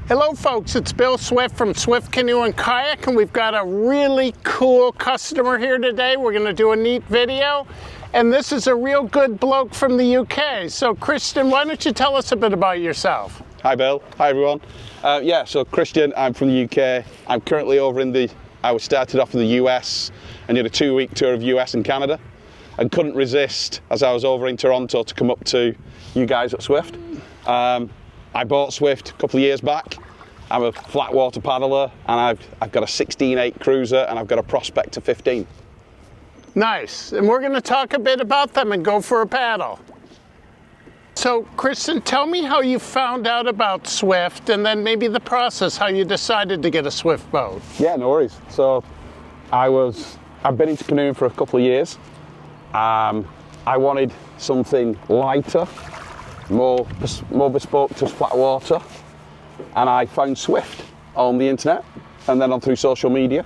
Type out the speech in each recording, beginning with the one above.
Hello folks, it's Bill Swift from Swift Canoe and Kayak, and we've got a really cool customer here today. We're going to do a neat video, and this is a real good bloke from the UK. So Christian, why don't you tell us a bit about yourself? Hi Bill, hi everyone. So Christian, I'm from the UK. I'm currently over I was started off in the US and did a 2-week tour of US and Canada, and couldn't resist as I was over in Toronto to come up to you guys at Swift. I bought Swift a couple of years back. I'm a flat water paddler, and I've got a 16.8 cruiser, and I've got a Prospector 15. Nice, and we're going to talk a bit about them and go for a paddle. So Kristen, tell me how you found out about Swift, and then maybe the process, how you decided to get a Swift boat. Yeah, no worries. So I've been into canoeing for a couple of years. I wanted something lighter, more bespoke to flat water, and I found Swift on the internet and then on through social media.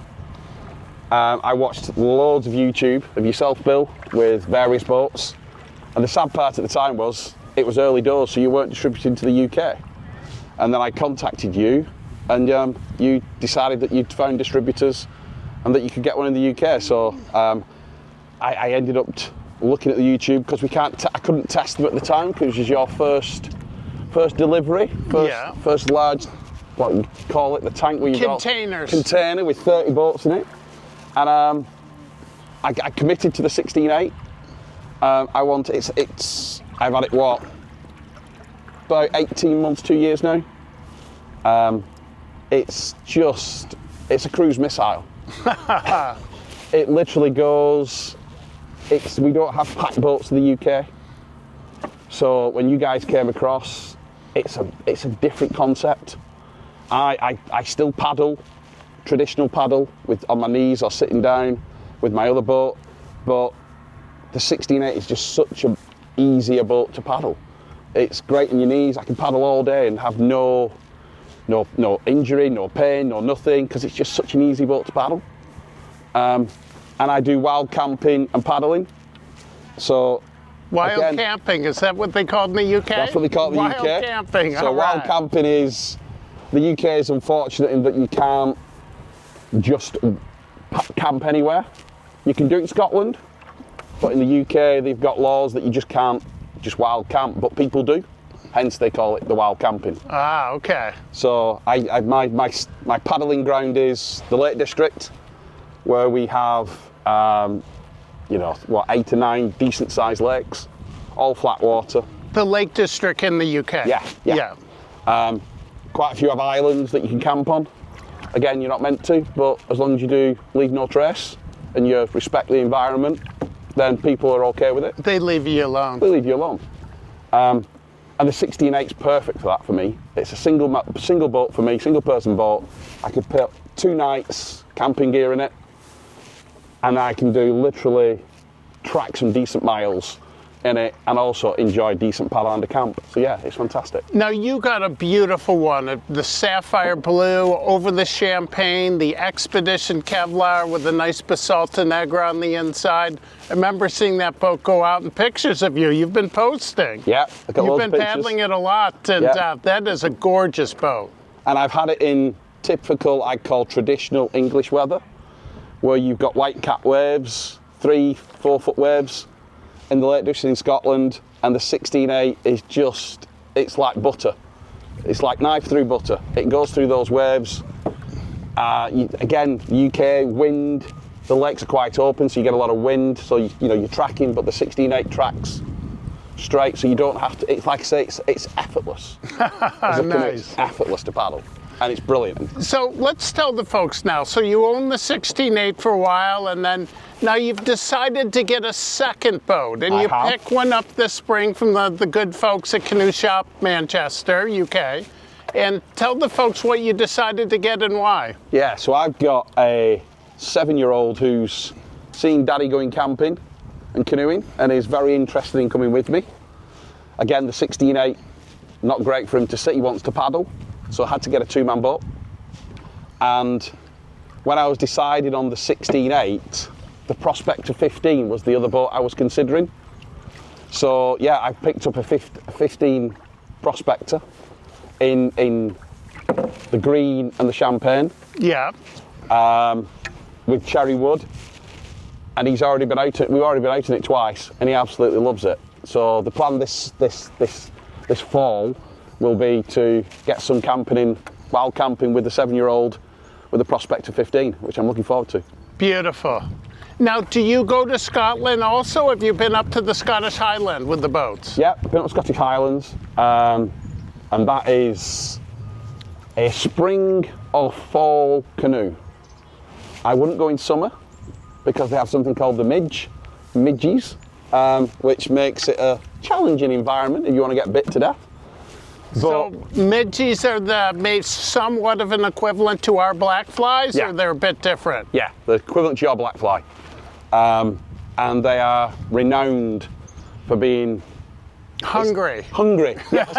I watched loads of YouTube of yourself, Bill, with various boats, and the sad part at the time was it was early doors, so you weren't distributing to the UK. And then I contacted you, and you decided that you'd found distributors and that you could get one in the UK. So I ended up looking at the YouTube, because I couldn't test them at the time, because it was your first delivery, first large, what you call it, the tank where you got container with 30 boats in it, and I committed to the 16.8. I've had it about 18 months, 2 years now. It's a cruise missile. It literally goes. We don't have packed boats in the UK, so when you guys came across, it's a different concept. I still paddle, traditional paddle on my knees or sitting down with my other boat, but the 16.8 is just such an easier boat to paddle. It's great on your knees. I can paddle all day and have no injury, no pain, no nothing, because it's just such an easy boat to paddle. And I do wild camping and paddling. So wild camping, is that what they call it in the UK? That's what they call it in the UK. Wild camping, so wild camping is, the UK is unfortunate in that you can't just camp anywhere. You can do it in Scotland, but in the UK they've got laws that you just can't just wild camp, but people do. Hence they call it the wild camping. Ah, okay. So my paddling ground is the Lake District, where we have 8 or 9 decent sized lakes, all flat water. The Lake District in the UK? Yeah. Quite a few have islands that you can camp on. Again, you're not meant to, but as long as you do leave no trace and you respect the environment, then people are okay with it. They leave you alone. They leave you alone. And the 16.8 is perfect for that for me. It's a single boat for me, single person boat. I could put 2 nights camping gear in it, and I can literally track some decent miles in it and also enjoy decent paddle under camp. So yeah, it's fantastic. Now you got a beautiful one, the sapphire blue over the champagne, the Expedition Kevlar with a nice Basalta Negra on the inside. I remember seeing that boat go out in pictures of you. You've been posting. Yeah, I got loads of pictures. You've been paddling it a lot, and that is a gorgeous boat. And I've had it in typical, I call traditional English weather, where you've got white cap waves, 3-4 foot waves in the Lake District in Scotland, and the 16.8 is it's like butter. It's like knife through butter. It goes through those waves. Again, UK wind, the lakes are quite open, so you get a lot of wind, so you're tracking, but the 16.8 tracks straight, so you don't have to, it's like I say, it's effortless. Nice. It's effortless to paddle. And it's brilliant. So let's tell the folks now. So you own the 16.8 for a while, and then now you've decided to get a second boat, and you pick one up this spring from the good folks at Canoe Shop Manchester, UK. And tell the folks what you decided to get and why. Yeah, so I've got a 7-year-old who's seen Daddy going camping and canoeing, and is very interested in coming with me. Again, the 16.8, not great for him to sit, he wants to paddle. So I had to get a 2-man boat. And when I was deciding on the 16.8, the Prospector 15 was the other boat I was considering. So yeah, I picked up a 15 Prospector in the green and the champagne. Yeah. With cherry wood, and we've already been out in it twice, and he absolutely loves it. So the plan this fall will be to get some wild camping with the 7-year-old with a prospect of 15, which I'm looking forward to. Beautiful. Now, do you go to Scotland also? Have you been up to the Scottish Highland with the boats? Yeah, I've been up to Scottish Highlands, and that is a spring or fall canoe. I wouldn't go in summer because they have something called the midges, which makes it a challenging environment if you want to get bit to death. So midges are somewhat of an equivalent to our black flies, yeah. Or they're a bit different? Yeah, the equivalent to your black fly. And they are renowned for being hungry. Hungry, yes,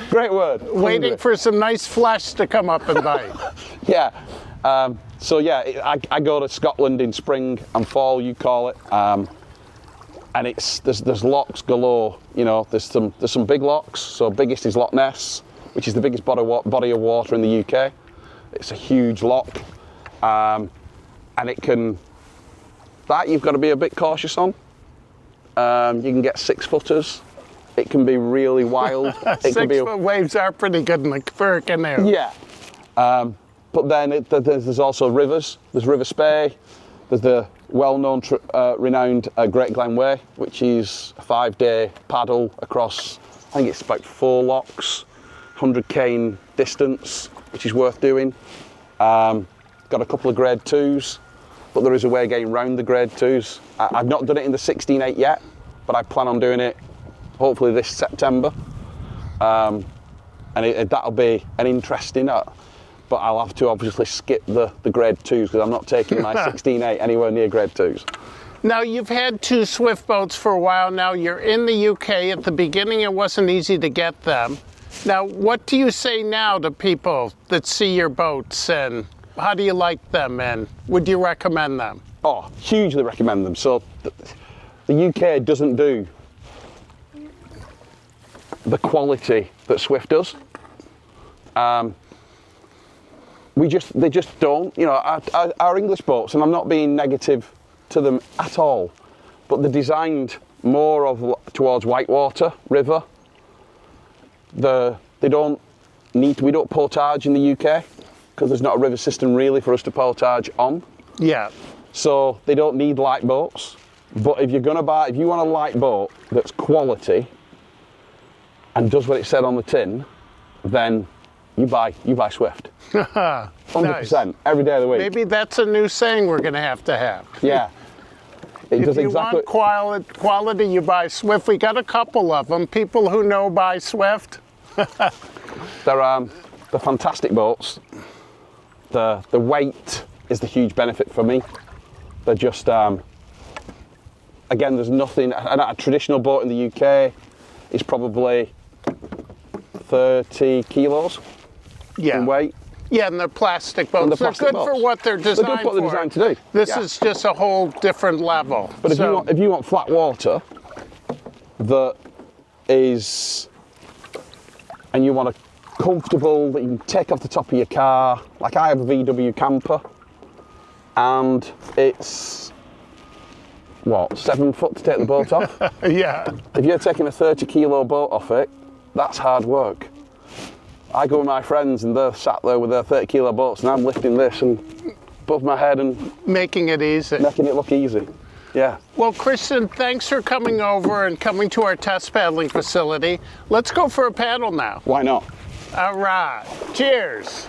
great word. Waiting hungry. for some nice flesh to come up and bite. Yeah, so yeah, I go to Scotland in spring and fall, you call it, and there's lochs galore. You know, there's some big lochs. So biggest is Loch Ness, which is the biggest body of water in the UK. It's a huge loch, and you've got to be a bit cautious on. You can get 6-footers. It can be really wild. 6-foot waves are pretty good for a canoe. Yeah. But then there's also rivers. There's River Spey. There's the well-known, renowned Great Glen Way, which is a 5-day paddle across, I think it's about 4 lochs, 100 km distance, which is worth doing. Got a couple of grade 2s, but there is a way of getting round the grade 2s. I've not done it in the 16/8 yet, but I plan on doing it hopefully this September. And that'll be an interesting, but I'll have to obviously skip the grade 2s because I'm not taking my 16/8 anywhere near grade 2s. Now, you've had 2 Swift boats for a while now. You're in the UK. At the beginning, it wasn't easy to get them. Now, what do you say now to people that see your boats, and how do you like them, and would you recommend them? Oh, hugely recommend them. So the UK doesn't do the quality that Swift does. They just don't. You know, our English boats, and I'm not being negative to them at all, but they're designed more towards whitewater, river. We don't portage in the UK because there's not a river system really for us to portage on. Yeah. So they don't need light boats. But if you want a light boat that's quality and does what it said on the tin, then you buy Swift. 100%, nice. Every day of the week. Maybe that's a new saying we're going to have. Yeah. If you want quality, you buy Swift. We got a couple of them. People who know buy Swift. They're fantastic boats. The weight is the huge benefit for me. They're just, again, there's nothing, a traditional boat in the UK is probably 30 kilos in weight. Yeah, and they're plastic boats. They're good for what they're designed for. They're good for what they're designed to do. This is just a whole different level. But if you want flat water that is, and you want a comfortable that you can take off the top of your car, like I have a VW camper, and it's 7 foot to take the boat off? Yeah. If you're taking a 30 kilo boat off it, that's hard work. I go with my friends and they're sat there with their 30 kilo boats and I'm lifting this and above my head and making it easy. Making it look easy. Yeah. Well, Christian, thanks for coming over and coming to our test paddling facility. Let's go for a paddle now. Why not? All right. Cheers.